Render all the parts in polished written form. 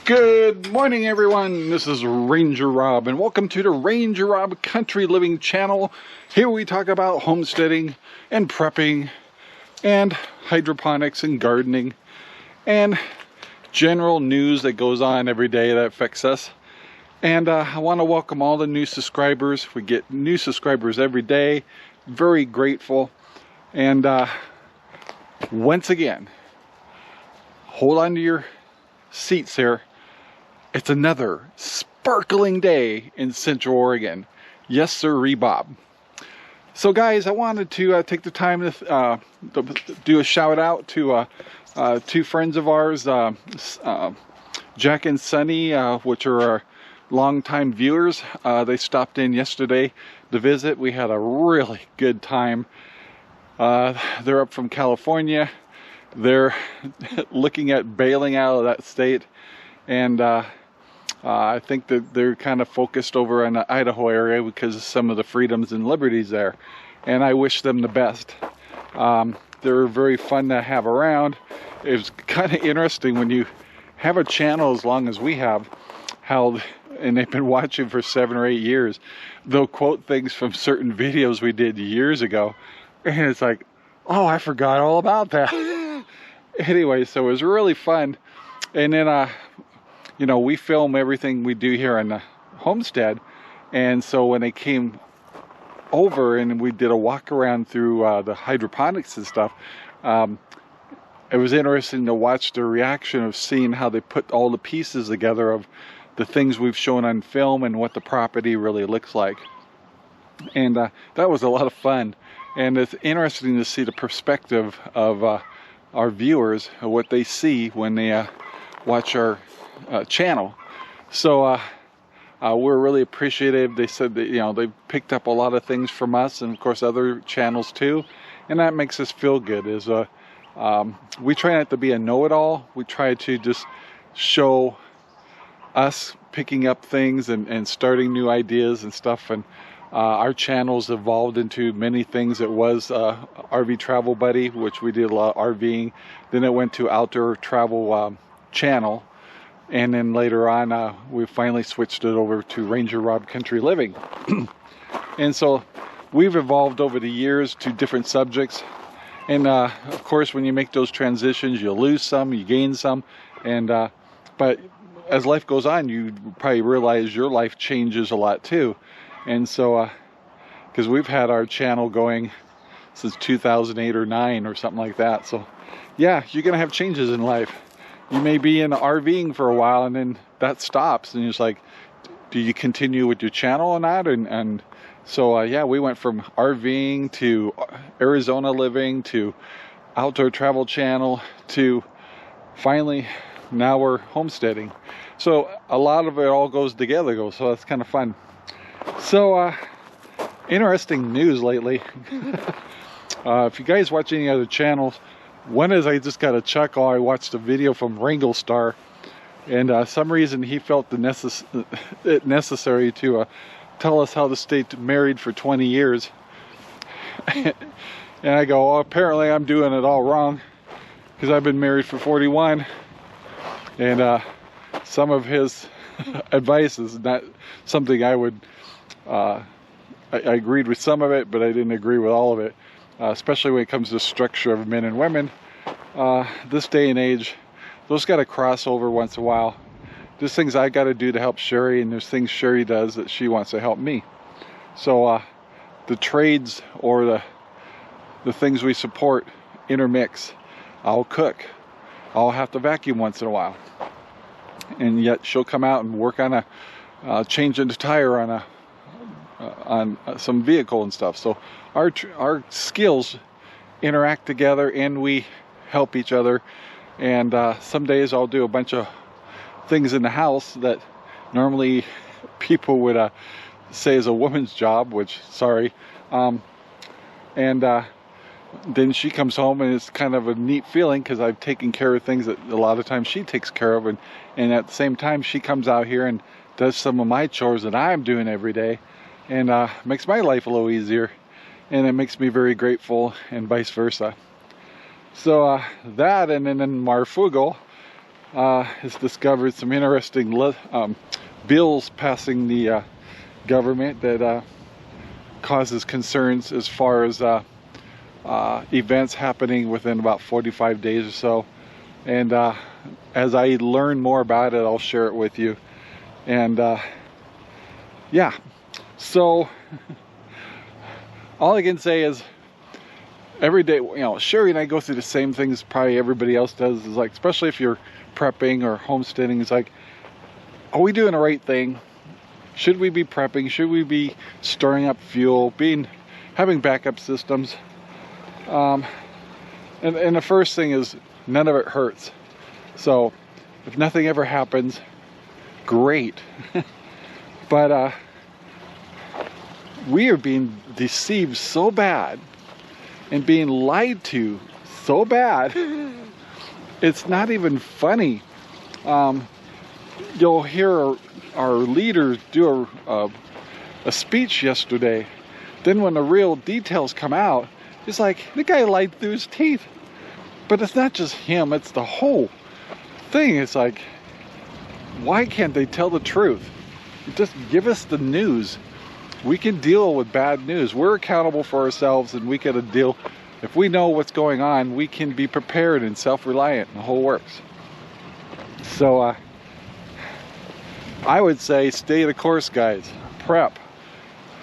Good morning, everyone. This is Ranger Rob, and welcome to the Ranger Rob Country Living channel. Here we talk about homesteading and prepping and hydroponics and gardening and general news that goes on every day that affects us. And I want to welcome all the new subscribers. We get new subscribers every day. Very grateful. And once again, hold on to your seats here. It's another sparkling day in Central Oregon. Yes, sir, Bob. So, guys, I wanted to take the time to do a shout out to two friends of ours, Jack and Sunny, which are our longtime viewers. They stopped in yesterday to visit. We had a really good time. They're up from California. They're looking at bailing out of that state, and I think that they're kind of focused over in the Idaho area because of some of the freedoms and liberties there, and I wish them the best. They're very fun to have around. It was kind of interesting when you have a channel as long as we have, and they've been watching for 7 or 8 years, they'll quote things from certain videos we did years ago, and it's like, oh, I forgot all about that. Anyway, so it was really fun. And then you know, we film everything we do here on the homestead, and so when they came over and we did a walk around through the hydroponics and stuff, it was interesting to watch the reaction of seeing how they put all the pieces together of the things we've shown on film and what the property really looks like. And that was a lot of fun, and it's interesting to see the perspective of our viewers, what they see when they watch our channel. So we're really appreciative. They said that, you know, they picked up a lot of things from us, and of course other channels too, and that makes us feel good. Is we try not to be a know-it-all. We try to just show us picking up things and starting new ideas and stuff. And our channel's evolved into many things. It was RV Travel Buddy, which we did a lot of RVing. Then it went to Outdoor Travel channel, and then later on we finally switched it over to Ranger Rob Country Living. And so we've evolved over the years to different subjects, and of course when you make those transitions, you lose some, you gain some, and but as life goes on, you probably realize your life changes a lot too. And so because we've had our channel going since 2008 or 9 or something like that. So yeah, you're gonna have changes in life. You may be in RVing for a while, and then that stops, and you're just like, do you continue with your channel or not? And so yeah, we went from RVing to Arizona living to Outdoor Travel channel to finally now we're homesteading. So a lot of it all goes together, so that's kind of fun. So interesting news lately. If you guys watch any other channels, one is I just got a chuckle. I watched a video from Wrangle Star, and some reason he felt it necessary to tell us how to stay married for 20 years. And I go, well, apparently I'm doing it all wrong, because I've been married for 41, and some of his advice is not something I would I agreed with some of it, but I didn't agree with all of it, especially when it comes to the structure of men and women. This day and age, those got to cross over once in a while. There's things I got to do to help Sherry, and there's things Sherry does that she wants to help me. So the trades or the things we support intermix. I'll cook. I'll have to vacuum once in a while, and yet she'll come out and work on changing the tire on some vehicle and stuff. So our skills interact together and we help each other. And some days I'll do a bunch of things in the house that normally people would say is a woman's job, which, sorry. Then she comes home and it's kind of a neat feeling because I've taken care of things that a lot of times she takes care of, and at the same time she comes out here and does some of my chores that I'm doing every day, and makes my life a little easier, and it makes me very grateful, and vice versa. So that, and then Marfugel has discovered some interesting bills passing the government that causes concerns as far as events happening within about 45 days or so. And as I learn more about it, I'll share it with you. And yeah, so all I can say is every day, you know, Sherry and I go through the same things probably everybody else does. Is like, especially if you're prepping or homesteading, it's like, are we doing the right thing? Should we be prepping? Should we be storing up fuel, having backup systems? And the first thing is, none of it hurts. So if nothing ever happens, great. But we are being deceived so bad and being lied to so bad, it's not even funny. You'll hear our leaders do a speech yesterday. Then when the real details come out, it's like, the guy lied through his teeth. But it's not just him, it's the whole thing. It's like, why can't they tell the truth? Just give us the news. We can deal with bad news. We're accountable for ourselves, and we gotta deal. If we know what's going on, we can be prepared and self-reliant, and the whole works. So I would say stay the course, guys. Prep.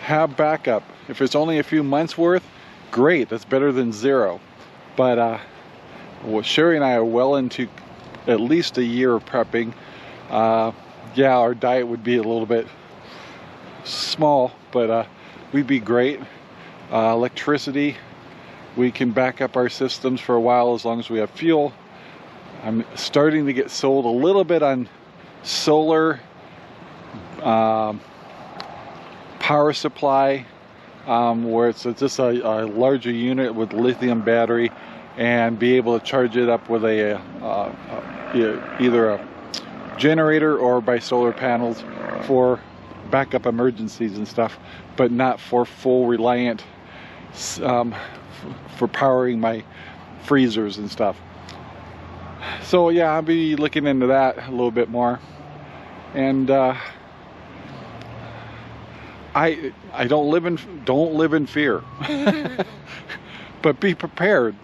Have backup. If it's only a few months worth, great. That's better than zero. But well, Sherry and I are well into at least a year of prepping. Yeah, our diet would be a little bit small, but we'd be great. Electricity, we can back up our systems for a while as long as we have fuel. I'm starting to get sold a little bit on solar power supply, where it's just a larger unit with lithium battery, and be able to charge it up with a either a generator or by solar panels for backup emergencies and stuff, but not for full Reliant for powering my freezers and stuff. So yeah, I'll be looking into that a little bit more. And I don't live in fear. But be prepared.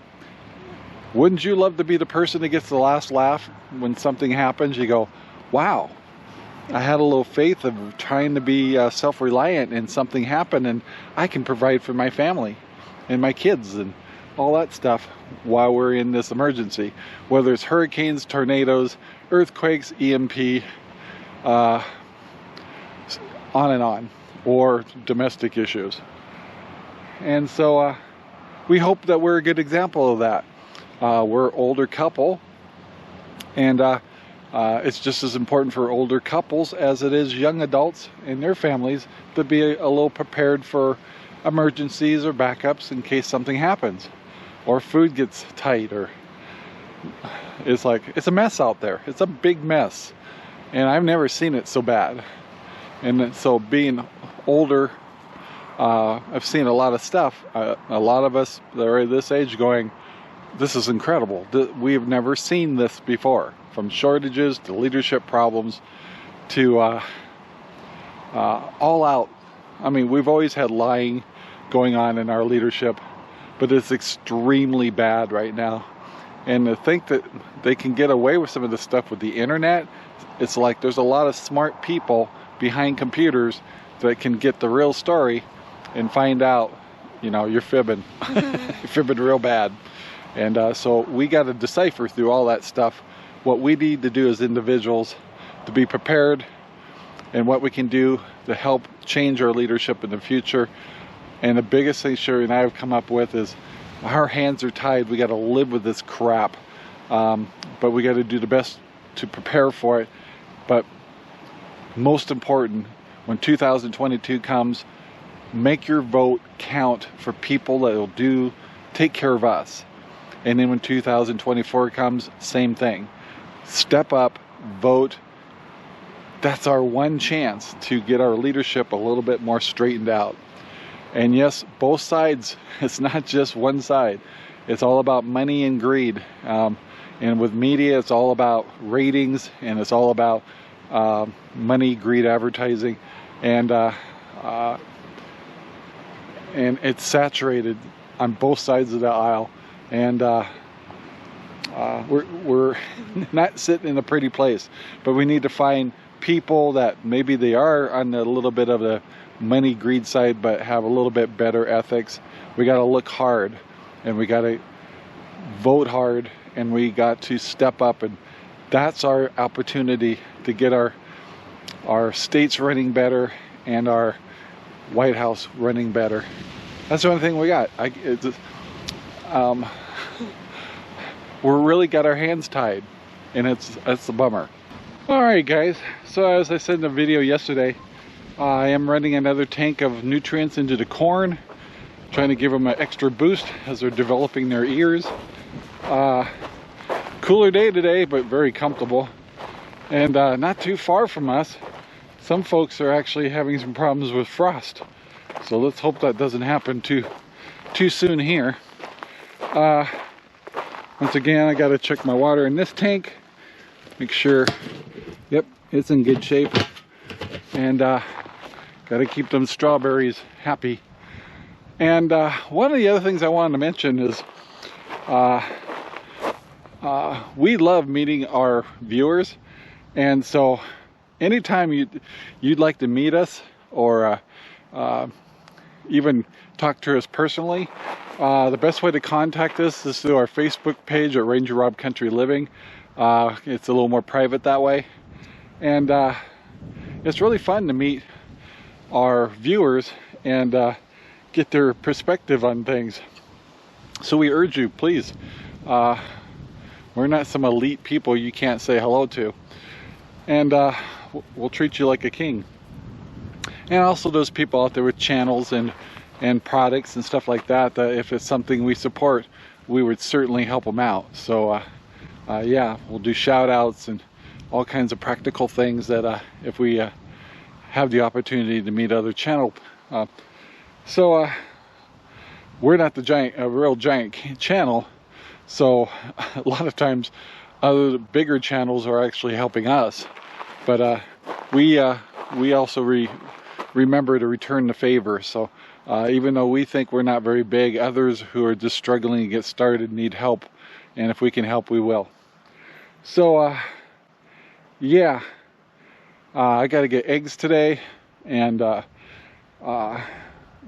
Wouldn't you love to be the person that gets the last laugh when something happens? You go, wow, I had a little faith of trying to be self-reliant, and something happened, and I can provide for my family and my kids and all that stuff while we're in this emergency. Whether it's hurricanes, tornadoes, earthquakes, EMP, on and on, or domestic issues. And so we hope that we're a good example of that. We're an older couple, and it's just as important for older couples as it is young adults and their families to be a little prepared for emergencies or backups in case something happens, or food gets tight, or it's like, it's a mess out there. It's a big mess, and I've never seen it so bad. And so being older, I've seen a lot of stuff. A lot of us that are at this age going, this is incredible. We've never seen this before. From shortages to leadership problems to all out. I mean, we've always had lying going on in our leadership, but it's extremely bad right now. And to think that they can get away with some of this stuff with the internet, it's like there's a lot of smart people behind computers that can get the real story and find out, you know, you're fibbing. You're fibbing real bad. And so we got to decipher through all that stuff what we need to do as individuals to be prepared and what we can do to help change our leadership in the future. And the biggest thing Sherry and I have come up with is our hands are tied. We got to live with this crap, but we got to do the best to prepare for it. But most important, when 2022 comes, make your vote count for people that will take care of us. And then when 2024 comes, same thing. Step up, vote. That's our one chance to get our leadership a little bit more straightened out. And yes, both sides. It's not just one side. It's all about money and greed. And with media, it's all about ratings, and it's all about money, greed, advertising, and it's saturated on both sides of the aisle. And we're not sitting in a pretty place, but we need to find people that maybe they are on a little bit of the money greed side, but have a little bit better ethics. We got to look hard, and we got to vote hard, and we got to step up, and that's our opportunity to get our states running better and our White House running better. That's the only thing we got. We're really got our hands tied, and that's a bummer. All right, guys. So as I said in the video yesterday, I am running another tank of nutrients into the corn, trying to give them an extra boost as they're developing their ears. Cooler day today, but very comfortable, and not too far from us, some folks are actually having some problems with frost. So let's hope that doesn't happen too soon here. Once again, I got to check my water in this tank, make sure, yep, it's in good shape, and got to keep them strawberries happy. And one of the other things I wanted to mention is we love meeting our viewers, and so anytime you'd like to meet us or even talk to us personally, the best way to contact us is through our Facebook page at Ranger Rob Country Living. It's a little more private that way, and it's really fun to meet our viewers and get their perspective on things. So we urge you, please, we're not some elite people you can't say hello to, and we'll treat you like a king. And also those people out there with channels and products and stuff like that, that if it's something we support, we would certainly help them out. So yeah, we'll do shout outs and all kinds of practical things that if we have the opportunity to meet other channel. So we're not a real giant channel, so a lot of times other bigger channels are actually helping us, but we also remember to return the favor. So even though we think we're not very big, others who are just struggling to get started need help, and if we can help, we will. So yeah, I got to get eggs today, and I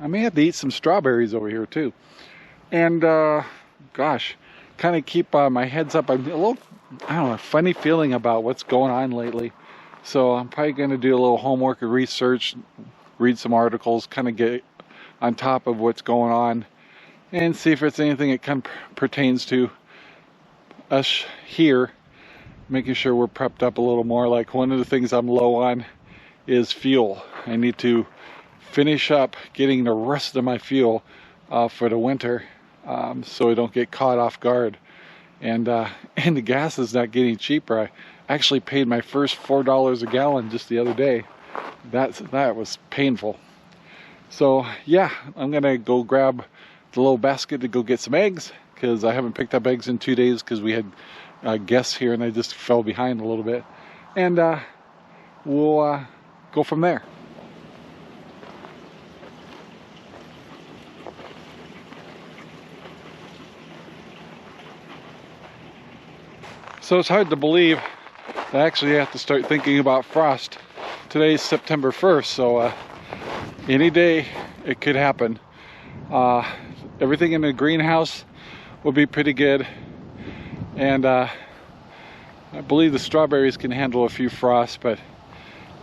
may have to eat some strawberries over here too. And gosh, kind of keep my heads up. I'm a little, I don't know, funny feeling about what's going on lately. So I'm probably going to do a little homework and research, read some articles, kind of get on top of what's going on, and see if it's anything that kind of pertains to us here, making sure we're prepped up a little more. Like one of the things I'm low on is fuel. I need to finish up getting the rest of my fuel for the winter, so I don't get caught off guard. And the gas is not getting cheaper. I actually paid my first $4 a gallon just the other day. That was painful. So yeah, I'm gonna go grab the little basket to go get some eggs, because I haven't picked up eggs in 2 days because we had guests here and I just fell behind a little bit. And we'll go from there. So it's hard to believe that I actually have to start thinking about frost. Today's September 1st, so any day it could happen. Everything in the greenhouse will be pretty good, and I believe the strawberries can handle a few frosts, but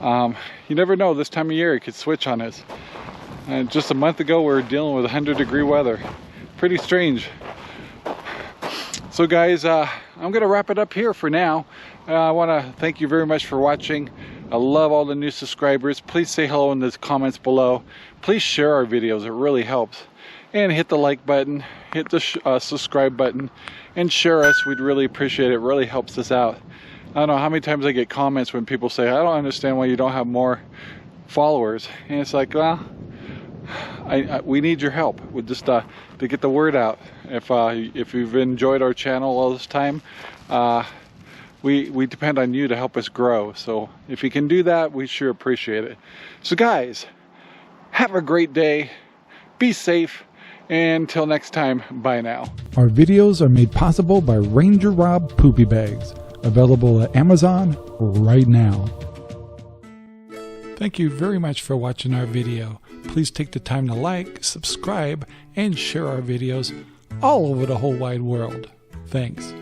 You never know, this time of year it could switch on us. And just a month ago we were dealing with 100-degree weather. Pretty strange. So guys, I'm gonna wrap it up here for now. I want to thank you very much for watching. I love all the new subscribers. Please say hello in the comments below. Please share our videos, it really helps. And hit the like button, hit the subscribe button, and share us. We'd really appreciate it. It really helps us out. I don't know how many times I get comments when people say, I don't understand why you don't have more followers. And it's like, well, we need your help with just to get the word out. If you've enjoyed our channel all this time, we depend on you to help us grow. So if you can do that, we sure appreciate it. So guys, have a great day, be safe, and until next time, bye now. Our videos are made possible by Ranger Rob Poopy Bags, available at Amazon right now. Thank you very much for watching our video. Please take the time to like, subscribe, and share our videos all over the whole wide world. Thanks.